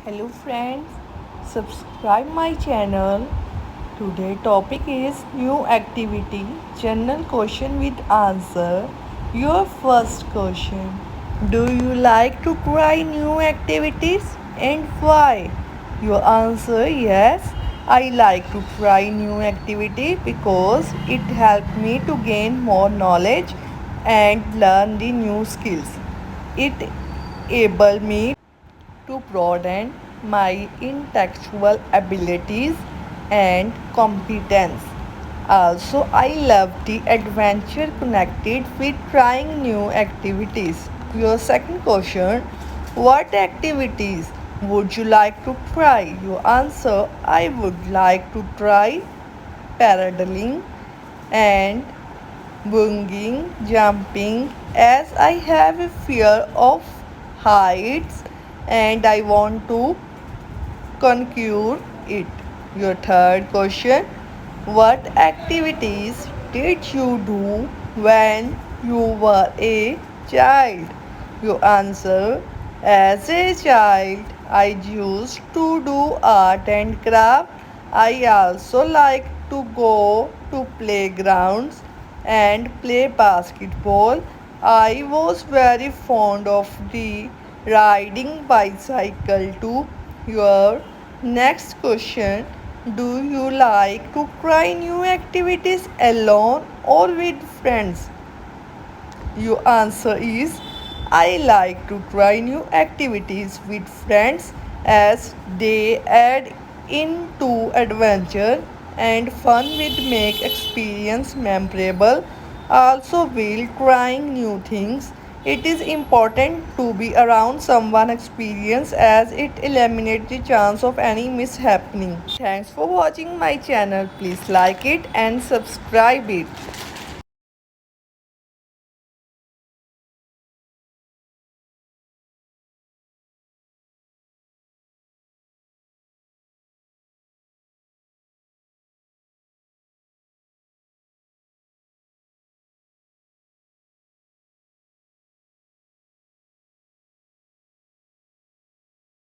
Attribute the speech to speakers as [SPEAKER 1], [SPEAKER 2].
[SPEAKER 1] Hello friends, subscribe my channel. Today topic is new activity, general question with answer. Your first question. Do you like to try new activities and why? Your answer yes. I like to try new activity because it helps me to gain more knowledge and learn the new skills. It able me to broaden my intellectual abilities and competence. Also, I love the adventure connected with trying new activities. Your second question. What activities would you like to try? Your answer. I would like to try paddling and bungee jumping as I have a fear of heights and I want to conquer it. Your third question. What activities did you do when you were a child? Your answer. As a child, I used to do art and craft. I also like to go to playgrounds and play basketball. I was very fond of the riding bicycle too. Your next question. Do you like to try new activities alone or with friends? Your answer is I like to try new activities with friends as they add into adventure and fun with make experience memorable. Also while trying new things, it is important to be around someone experienced as it eliminates the chance of any mishappening. Thanks for watching my channel. Please like it and subscribe it.